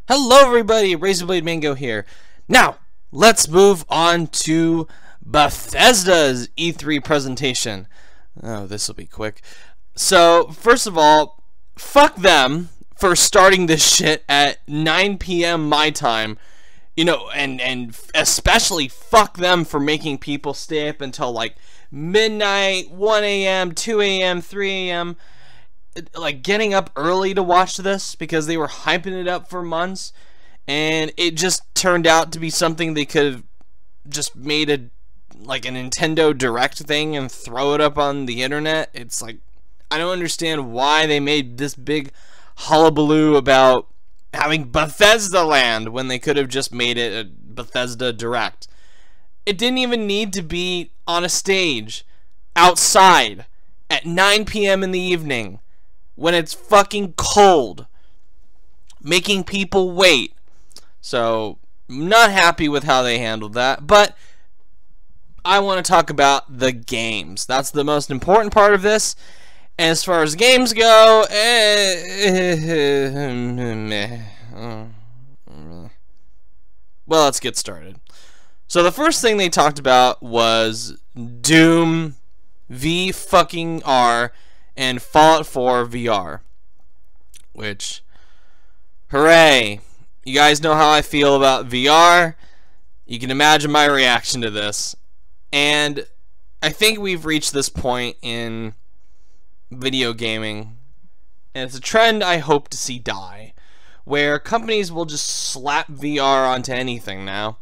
Hello everybody, Razorblade Mango here. Now, let's move on to Bethesda's E3 presentation. Oh, this will be quick. So, first of all, fuck them for starting this shit at 9 p.m. my time. You know, and especially fuck them for making people stay up until like midnight, 1 a.m., 2 a.m., 3 a.m., like getting up early to watch this because they were hyping it up for months, and it just turned out to be something they could have just made a Nintendo Direct thing and throw it up on the internet. It's like, I don't understand why they made this big hullabaloo about having Bethesda Land when they could have just made it a Bethesda Direct. It didn't even need to be on a stage outside at 9 p.m. in the evening when it's fucking cold, making people wait. So, I'm not happy with how they handled that, but I want to talk about the games. That's the most important part of this. And as far as games go, well, let's get started. So the first thing they talked about was Doom V-fucking-R and Fallout 4 VR, which, hooray. You guys know how I feel about VR. You can imagine my reaction to this. And I think we've reached this point in video gaming, and it's a trend I hope to see die, where companies will just slap VR onto anything now.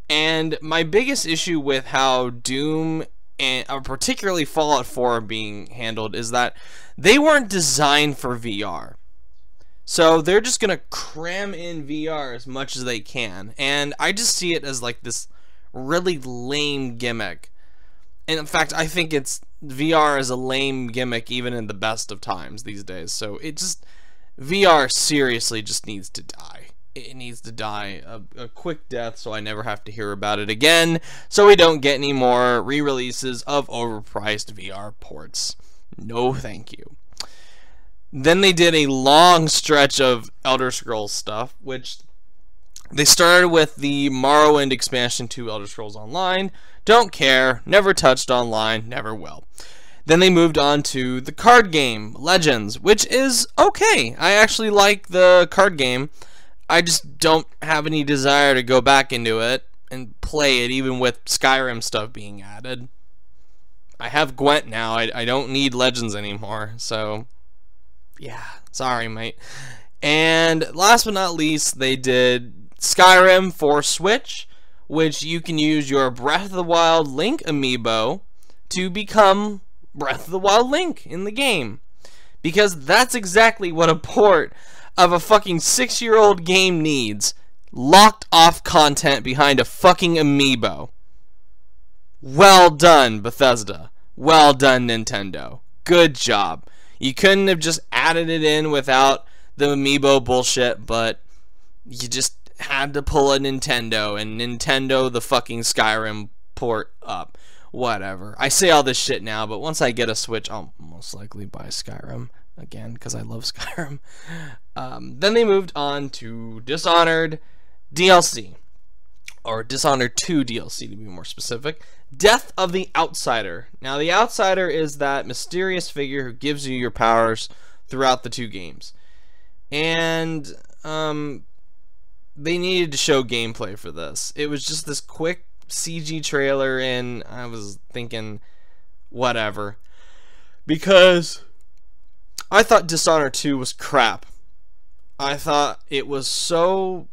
And my biggest issue with how Doom and particularly Fallout 4 are being handled is that they weren't designed for VR. So they're just gonna cram in VR as much as they can, and I just see it as like this really lame gimmick. And in fact, I think VR is a lame gimmick even in the best of times these days. So VR seriously just needs to die. It needs to die a quick death so I never have to hear about it again, so we don't get any more re-releases of overpriced VR ports. No thank you. Then they did a long stretch of Elder Scrolls stuff, which they started with the Morrowind expansion to Elder Scrolls Online. Don't care, never touched online, never will. Then they moved on to the card game, Legends, which is okay. I actually like the card game. I just don't have any desire to go back into it and play it, even with Skyrim stuff being added. I have Gwent now. I don't need Legends anymore, so yeah, sorry, mate. And last but not least, they did Skyrim for Switch, which you can use your Breath of the Wild Link amiibo to become Breath of the Wild Link in the game. Because that's exactly what a port of a fucking 6-year-old game needs. Locked off content behind a fucking amiibo. Well done, Bethesda. Well done, Nintendo. Good job. You couldn't have just added it in without the amiibo bullshit, but you just had to pull a Nintendo and Nintendo the fucking Skyrim port up. Whatever. I say all this shit now, but once I get a Switch, I'll most likely buy Skyrim again, because I love Skyrim. Then they moved on to Dishonored DLC, or Dishonored 2 DLC to be more specific. Death of the Outsider. Now, the Outsider is that mysterious figure who gives you your powers throughout the two games. And they needed to show gameplay for this. It was just this quick CG trailer, and I was thinking, whatever. Because I thought Dishonored 2 was crap. I thought it was so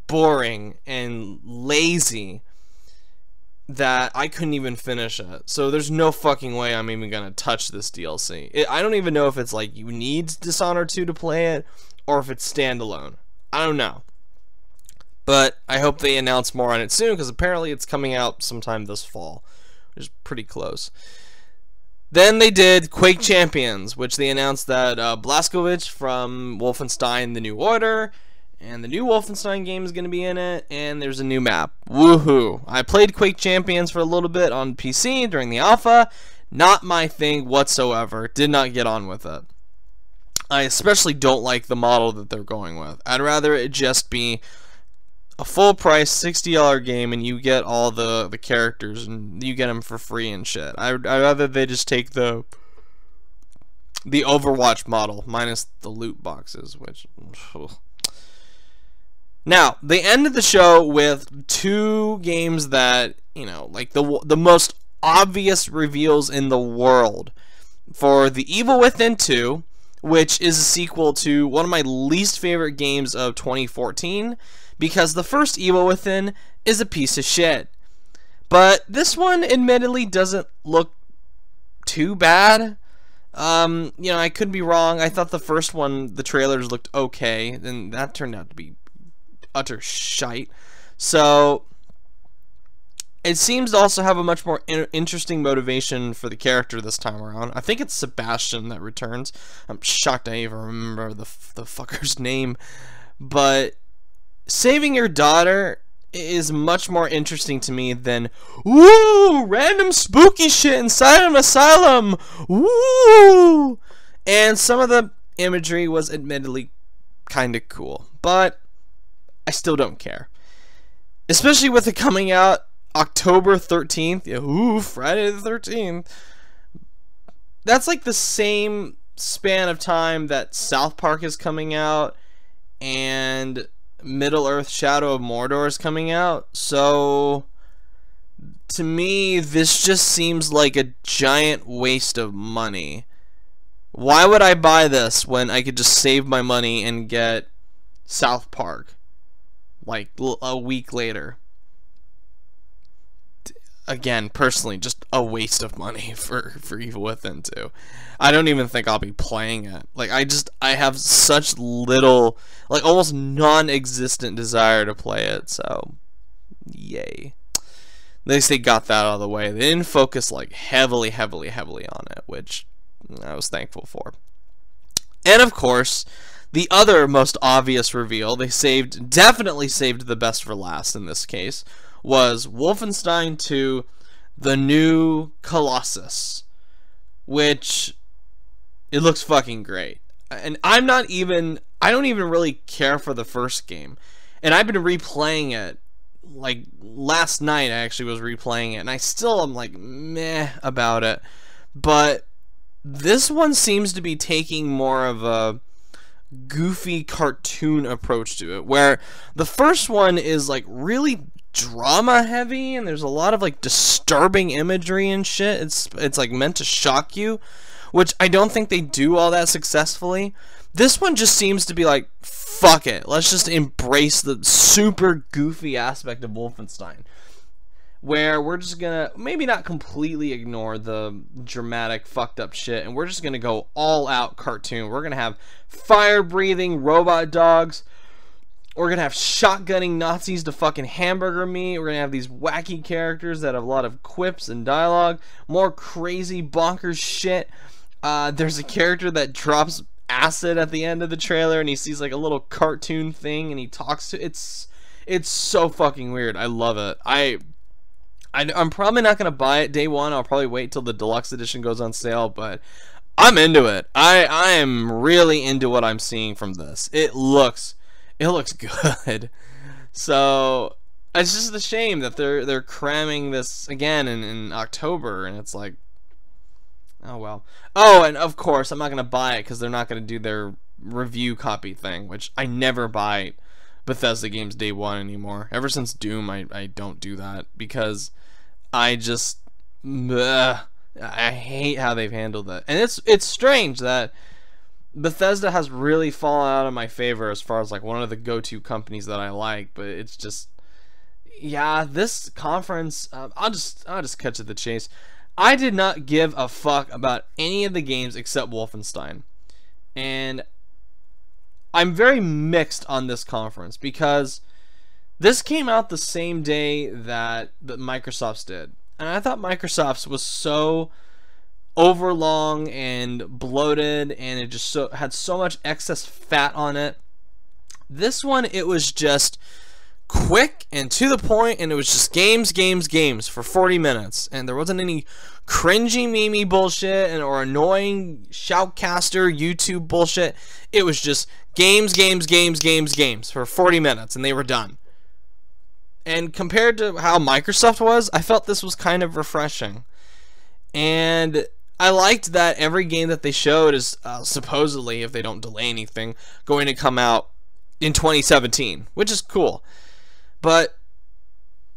boring and lazy that I couldn't even finish it. So there's no fucking way I'm even gonna touch this DLC. I don't even know if it's like you need Dishonored 2 to play it, or if it's standalone. I don't know. But I hope they announce more on it soon, because apparently it's coming out sometime this fall, which is pretty close. Then they did Quake Champions, which they announced that Blazkowicz from Wolfenstein The New Order and the new Wolfenstein game is going to be in it, and there's a new map. Woohoo! I played Quake Champions for a little bit on PC during the alpha. Not my thing whatsoever. Did not get on with it. I especially don't like the model that they're going with. I'd rather it just be a full price $60 game and you get all the characters and you get them for free and shit. I'd rather they just take the Overwatch model minus the loot boxes, which now they ended the show with 2 games that, you know, like the most obvious reveals in the world for The Evil Within 2, which is a sequel to one of my least favorite games of 2014, because the first Evil Within is a piece of shit. But this one admittedly doesn't look too bad. You know, I could be wrong. I thought the first one, the trailers looked okay, and that turned out to be utter shite. So it seems to also have a much more interesting motivation for the character this time around. I think it's Sebastian that returns. I'm shocked I even remember the fucker's name. But saving your daughter is much more interesting to me than, woo, random spooky shit inside an asylum, woo. And some of the imagery was admittedly kind of cool, but I still don't care. Especially with it coming out October 13th. Ooh, Friday the 13th. That's like the same span of time that South Park is coming out and Middle-earth Shadow of Mordor is coming out. So to me, this just seems like a giant waste of money. Why would I buy this when I could just save my money and get South Park like a week later? Again, personally, just a waste of money for Evil Within 2. I don't even think I'll be playing it. Like, I have such little, like, almost non-existent desire to play it, so, yay. At least they got that out of the way. They didn't focus, like, heavily on it, which I was thankful for. And, of course, the other most obvious reveal, definitely saved the best for last in this case, was Wolfenstein 2: The New Colossus, which it looks fucking great. And I don't even really care for the first game. And I've been replaying it, like last night I actually was replaying it, and I still am like meh about it. But this one seems to be taking more of a goofy cartoon approach to it, where the first one is like really drama heavy and there's a lot of like disturbing imagery and shit. It's like meant to shock you, which I don't think they do all that successfully. This one just seems to be like, fuck it, let's just embrace the super goofy aspect of Wolfenstein, where we're just gonna maybe not completely ignore the dramatic fucked up shit, and we're just gonna go all out cartoon. We're gonna have fire breathing robot dogs. We're gonna have shotgunning Nazis to fucking hamburger meat. We're gonna have these wacky characters that have a lot of quips and dialogue. More crazy bonkers shit. There's a character that drops acid at the end of the trailer, and he sees like a little cartoon thing, and he talks to it's so fucking weird. I love it. I'm probably not gonna buy it day one. I'll probably wait till the deluxe edition goes on sale, but I'm into it. I am really into what I'm seeing from this. It looks good. So it's just a shame that they're cramming this again in October, and it's like, oh well. Oh, and of course I'm not gonna buy it because they're not gonna do their review copy thing, which I never buy Bethesda games day one anymore. Ever since Doom, I don't do that because I just I hate how they've handled it, and it's strange that Bethesda has really fallen out of my favor as far as like one of the go-to companies that I like. But it's just, yeah, this conference, I'll just cut to the chase. I did not give a fuck about any of the games except Wolfenstein, and I'm very mixed on this conference because this came out the same day that Microsoft's did, and I thought Microsoft's was so overlong and bloated, and it just had so much excess fat on it. This one, it was just quick and to the point, and it was just games, games, games for 40 minutes. And there wasn't any cringy, memey bullshit or annoying shoutcaster YouTube bullshit. It was just games, games, games, games, games for 40 minutes, and they were done. And compared to how Microsoft was, I felt this was kind of refreshing. And I liked that every game that they showed is supposedly, if they don't delay anything, going to come out in 2017, which is cool. But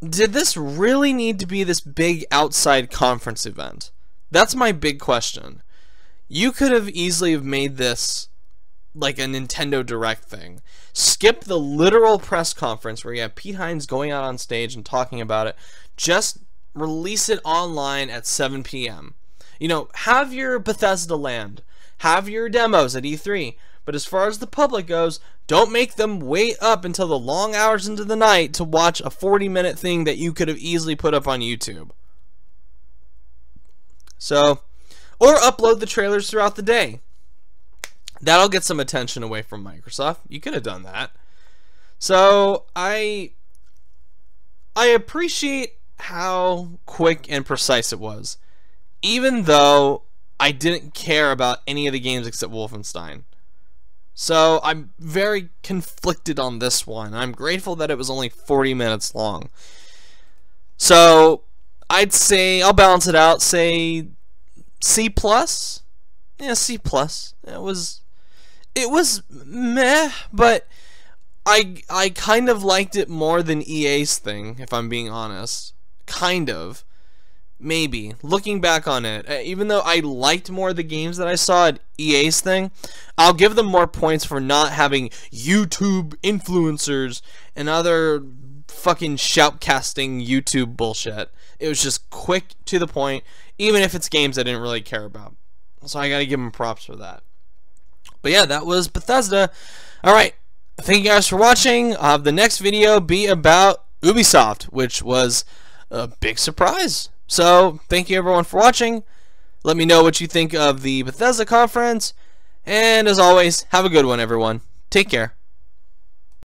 did this really need to be this big outside conference event? That's my big question. You could have easily have made this like a Nintendo Direct thing. Skip the literal press conference where you have Pete Hines going out on stage and talking about it. Just release it online at 7 p.m. You know, have your Bethesda land. Have your demos at E3. But as far as the public goes, don't make them wait up until the long hours into the night to watch a 40-minute thing that you could have easily put up on YouTube. So, or upload the trailers throughout the day. That'll get some attention away from Microsoft. You could have done that. So, I appreciate how quick and precise it was. Even though I didn't care about any of the games except Wolfenstein. So I'm very conflicted on this one. I'm grateful that it was only 40 minutes long. So I'd say, I'll balance it out, say C+. Yeah, C+. It was meh, but I kind of liked it more than EA's thing, if I'm being honest. Kind of. Maybe. Looking back on it, even though I liked more of the games that I saw at EA's thing, I'll give them more points for not having YouTube influencers and other fucking shoutcasting YouTube bullshit. It was just quick, to the point, even if it's games I didn't really care about. So I gotta give them props for that. But yeah, that was Bethesda. Alright, thank you guys for watching. I'll have the next video be about Ubisoft, which was a big surprise. So, thank you everyone for watching. Let me know what you think of the Bethesda conference. And as always, have a good one, everyone. Take care.